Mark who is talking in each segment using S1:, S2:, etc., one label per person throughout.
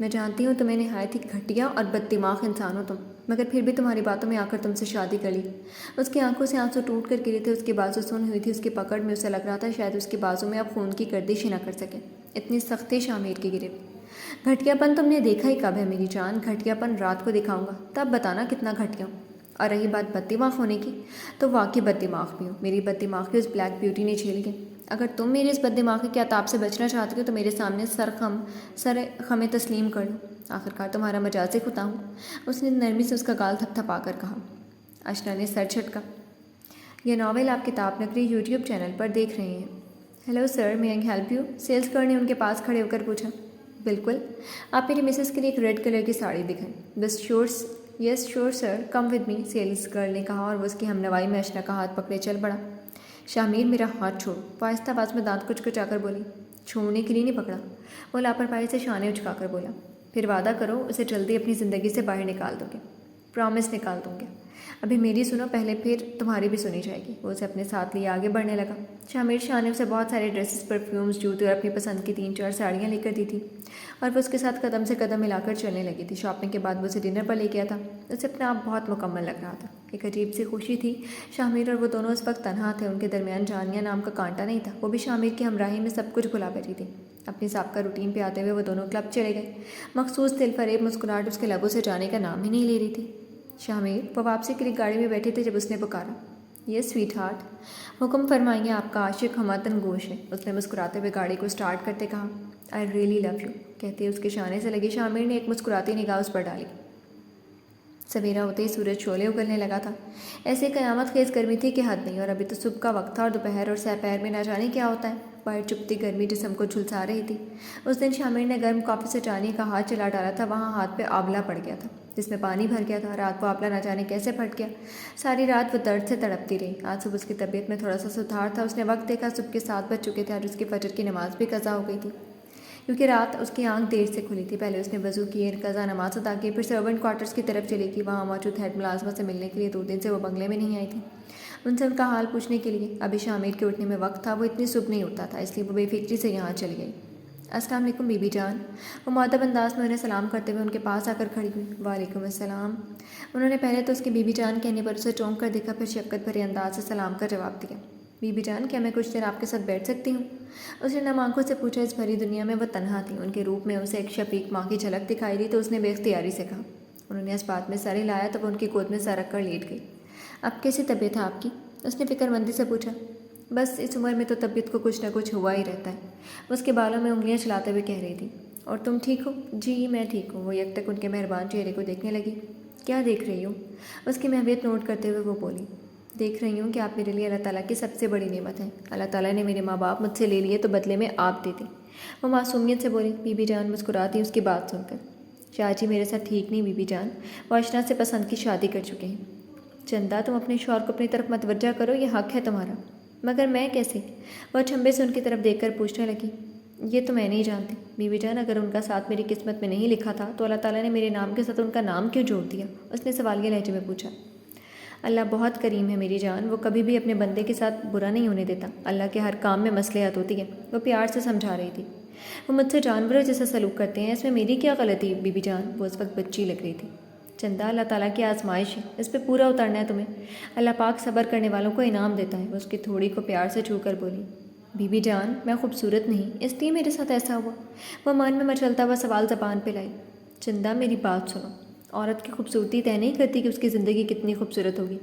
S1: میں جانتی ہوں تمہیں نہایت ہی گھٹیا اور بد دماغ انسان ہو تم، مگر پھر بھی تمہاری باتوں میں آ کر تم سے شادی کر لی۔ اس کی آنکھوں سے آنسو ٹوٹ کر گرے تھے، اس کے بازو سن ہوئی تھی، اس کی پکڑ میں اسے لگ رہا تھا شاید اس کے بازو میں اب خون کی گردش ہی نہ کر سکے، اتنی سخت تھی شامیر کی گرفت۔ گھٹیا پن تم نے دیکھا ہی کب ہے میری جان؟ گھٹیا پن رات کو دکھاؤں گا، تب بتانا کتنا گھٹیا ہوں۔ اور رہی بات بد دماغ ہونے کی، تو واقعی بد دماغ بھی ہوں۔ میری بد دماغی اس بلیک بیوٹی نے جھیل کے۔ اگر تم میری اس بد دماغی کے عتاب سے بچنا چاہتی ہو تو میرے سامنے سر خم تسلیم کر لو، آخرکار تمہارا مجازی خطا ہوں۔ اس نے نرمی سے اس کا گال تھپ تھپا کر کہا۔ اشنا نے سر جھٹکا۔ یہ ناول آپ کتاب نگری یوٹیوب چینل پر دیکھ رہے ہیں۔ Hello sir, may I help you? Sales girl نے ان کے پاس کھڑے ہو کر پوچھا۔ بالکل، آپ میری مسز کے لیے ایک ریڈ کلر کی ساڑی دکھائیں۔ بس yes sure sir, come with me, sales girl نے کہا اور وہ اس کی ہمنوائی میں اشنا کا ہاتھ پکڑے چل پڑا۔ شامیر میرا ہاتھ چھوڑ، وہ آہستہ آواز میں دانت کچا کر بولی۔ چھوڑنے کے لیے نہیں پکڑا، وہ لاپرواہی سے شانے اچکا کر بولا۔ پھر وعدہ کرو اسے جلدی اپنی زندگی سے باہر نکال دو گے۔ پرامس نکال دوں گے۔ ابھی میری سنو پہلے، پھر تمہاری بھی سنی جائے گی۔ وہ اسے اپنے ساتھ لیے آگے بڑھنے لگا۔ شامیر شاہ نے اسے بہت سارے ڈریسز، پرفیومز، جوتے اور اپنی پسند کی 3-4 ساڑیاں لے کر دی تھی اور وہ اس کے ساتھ قدم سے قدم ملا کر چلنے لگی تھی۔ شاپنگ کے بعد وہ اسے ڈنر پر لے گیا تھا۔ اسے اپنا آپ بہت مکمل لگ رہا تھا۔ ایک عجیب سی خوشی تھی۔ شامیر اور وہ دونوں اس وقت تنہا تھے، ان کے درمیان جانیہ نام کا کانٹا نہیں تھا۔ وہ بھی شامیر کی ہمراہی میں سب کچھ بھلا بیٹھی تھی۔ اپنی سابقہ روٹین پہ آتے ہوئے وہ دونوں کلب چلے گئے۔ مخصوص دل فریب مسکراہٹ اس کے لبوں سے جانے کا نام ہی نہیں لے رہی تھی۔ شامیر، وہ واپسی کے لیے گاڑی میں بیٹھے تھے جب اس نے پکارا۔ یس سویٹ ہارٹ، حکم فرمائیے، آپ کا عاشق ہمتن گوش ہے، اس نے مسکراتے ہوئے گاڑی کو سٹارٹ کرتے کہا۔ آئی ریئلی لو یو، کہتے اس کے شانے سے لگی شامیر نے ایک مسکراتی نگاہ اس پر ڈالی۔ سویرا ہوتے ہی سورج شعلے اگلنے لگا تھا۔ ایسے قیامت خیز گرمی تھی کہ حد نہیں، اور ابھی تو صبح کا وقت تھا اور دوپہر اور سحر میں نہ جانے کیا ہوتا ہے۔ باہر چپتی گرمی جسم کو جھلسا رہی تھی۔ اس دن شامیر نے گرم کافی سے جانیہ کا ہاتھ چلا ڈالا تھا، وہاں ہاتھ پہ آبلہ پڑ گیا تھا جس میں پانی بھر گیا تھا۔ رات کو آبلہ نہ جانے کیسے پھٹ گیا۔ ساری رات وہ درد سے تڑپتی رہی۔ آج صبح اس کی طبیعت میں تھوڑا سا سدھار تھا۔ اس نے وقت دیکھا، صبح کے 7 بج چکے تھے اور اس کی فجر کی نماز بھی قضا ہو گئی تھی، کیونکہ رات اس کی آنکھ دیر سے کھلی تھی۔ پہلے اس نے وضو کیے، قضا نماز ادا کی، پھر سرونٹ کوارٹرز کی طرف چلی گئی۔ وہاں موجود ہیڈ ملازمہ سے ملنے کے لیے 2 دن سے وہ بنگلے میں نہیں آئی تھی، ان سے ان کا حال پوچھنے کے لیے۔ ابھی شامیر کے اٹھنے میں وقت تھا، وہ اتنی صبح نہیں اٹھتا تھا، اس لیے وہ بے فکری سے یہاں چلی گئی۔ السلام علیکم بی بی جان، وہ مؤدب انداز میں انہیں سلام کرتے ہوئے ان کے پاس آ کر کھڑی ہوئی۔ وعلیکم السلام۔ انہوں نے پہلے تو اس کی بی بی جان کہنے پر اسے چونک کر دیکھا، پھر شفقت بھرے انداز سے سلام کا جواب دیا۔ بی بی جان، کیا میں کچھ دیر آپ کے ساتھ بیٹھ سکتی ہوں؟ اس نے نم آنکھوں سے پوچھا۔ اس بھری دنیا میں وہ تنہا تھی، ان کے روپ میں اسے ایک شفیق ماں کی جھلک دکھائی دی تو اس نے بے اختیاری سے کہا۔ انہوں نے اس بات میں سر ہلایا تو وہ ان کی گود میں سر رکھ کر لیٹ گئی۔ اب کیسی طبیعت ہے آپ کی؟ اس نے فکر مندی سے پوچھا۔ بس اس عمر میں تو طبیعت کو کچھ نہ کچھ ہوا ہی رہتا ہے، اس کے بالوں میں انگلیاں چلاتے ہوئے کہہ رہی تھی۔ اور تم ٹھیک ہو؟ جی میں ٹھیک ہوں۔ وہ یک تک ان کے مہربان چہرے کو دیکھنے لگی۔ کیا دیکھ رہی ہوں؟ اس کی محویت نوٹ کرتے ہوئے وہ بولی۔ دیکھ رہی ہوں کہ آپ میرے لیے اللہ تعالیٰ کی سب سے بڑی نعمت ہیں۔ اللہ تعالیٰ نے میرے ماں باپ مجھ سے لے لیے تو بدلے میں آپ دیتے۔ وہ معصومیت سے بولی۔ بی بی جان مسکراتی اس کی بات سن کر۔ شاہ جی میرے ساتھ ٹھیک نہیں بی بی جان، وہ اشنا سے پسند کی شادی کر چکے ہیں۔ چندہ، تم اپنے شوہر کو اپنی طرف متوجہ کرو، یہ حق ہے تمہارا۔ مگر میں کیسے؟ وہ چھمبے سے ان کی طرف دیکھ کر پوچھنے لگی۔ یہ تو میں نہیں جانتی بی بی جان، اگر ان کا ساتھ میری قسمت میں نہیں لکھا تھا تو اللہ تعالیٰ نے میرے نام کے ساتھ ان کا نام کیوں جوڑ دیا؟ اس نے سوالیہ لہجے میں پوچھا۔ اللہ بہت کریم ہے میری جان، وہ کبھی بھی اپنے بندے کے ساتھ برا نہیں ہونے دیتا۔ اللہ کے ہر کام میں مصلحت ہوتی ہے، وہ پیار سے سمجھا رہی تھی۔ وہ مجھ سے جانوروں جیسا سلوک کرتے ہیں، اس میں میری کیا غلطی بی بی جان؟ وہ اس وقت بچی لگ رہی تھی۔ چندہ، اللہ تعالیٰ کی آزمائش ہے، اس پہ پورا اترنا ہے تمہیں۔ اللہ پاک صبر کرنے والوں کو انعام دیتا ہے۔ وہ اس کی تھوڑی کو پیار سے چھو کر بولی۔ بی بی جان، میں خوبصورت نہیں، اس لیے میرے ساتھ ایسا ہوا؟ وہ من میں مچلتا ہوا سوال زبان پہ لائی۔ چندہ میری بات سنو، عورت کی خوبصورتی طے نہیں کرتی کہ اس کی زندگی کتنی خوبصورت ہوگی،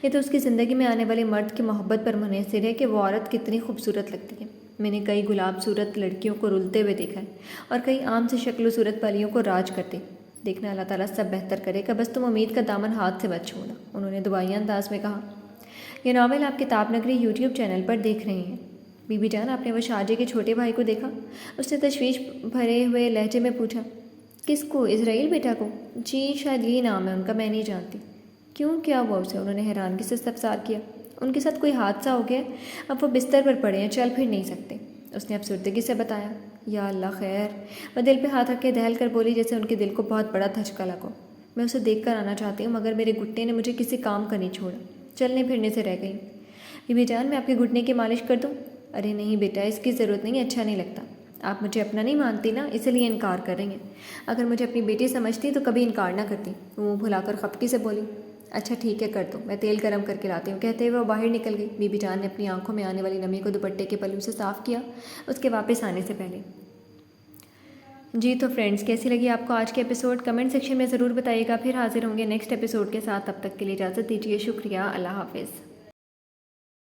S1: یہ تو اس کی زندگی میں آنے والے مرد کی محبت پر منحصر ہے کہ وہ عورت کتنی خوبصورت لگتی ہے۔ میں نے کئی گلاب صورت لڑکیوں کو رلتے ہوئے دیکھا ہے اور کئی عام سے شکل و صورت والیوں کو راج کرتے دیکھنا۔ اللہ تعالیٰ سب بہتر کرے گا، بس تم امید کا دامن ہاتھ سے مت چھوڑنا، انہوں نے دعائیہ انداز میں کہا۔ یہ ناول آپ کتاب نگری یوٹیوب چینل پر دیکھ رہے ہیں۔ بی بی جان، آپ نے وہ شاہجی کے چھوٹے بھائی کو دیکھا؟ اس نے تشویش بھرے ہوئے لہجے میں پوچھا۔ کس کو؟ اسرائیل بیٹا کو؟ جی شاید یہی نام ہے ان کا، میں نہیں جانتی۔ کیوں، کیا ہوا اسے؟ انہوں نے حیرانگی سے استفسار کیا۔ ان کے ساتھ کوئی حادثہ ہو گیا، اب وہ بستر پر پڑے ہیں، چل پھر نہیں سکتے، اس نے افسردگی سے بتایا۔ یا اللہ خیر، وہ دل پہ ہاتھ رکھ کے دہل کر بولی جیسے ان کے دل کو بہت بڑا دھچکا لگا۔ میں اسے دیکھ کر آنا چاہتی ہوں مگر میرے گھٹنے نے مجھے کسی کام کا نہیں چھوڑا، چلنے پھرنے سے رہ گئی۔ بی بی جان، میں آپ کے گھٹنے کی مالش کر دوں؟ ارے نہیں بیٹا، اس کی ضرورت نہیں، اچھا نہیں لگتا۔ آپ مجھے اپنا نہیں مانتی نا، اسی لیے انکار کر رہی ہیں۔ اگر مجھے اپنی بیٹی سمجھتی تو کبھی انکار نہ کرتی۔ وہ منہ پھلا کر خفگی سے بولی۔ اچھا ٹھیک ہے، کر دو، میں تیل گرم کر کے لاتی ہوں، کہتے ہوئے وہ باہر نکل گئی۔ بی بی جان نے اپنی آنکھوں میں آنے والی نمی کو دوپٹے کے پلو سے صاف کیا اس کے واپس آنے سے پہلے۔ جی تو فرینڈز، کیسی لگی آپ کو آج کے ایپیسوڈ؟ کمنٹ سیکشن میں ضرور بتائیے گا۔ پھر حاضر ہوں گے نیکسٹ ایپیسوڈ کے ساتھ، تب تک کے لیے اجازت دیجیے۔ شکریہ، اللہ حافظ۔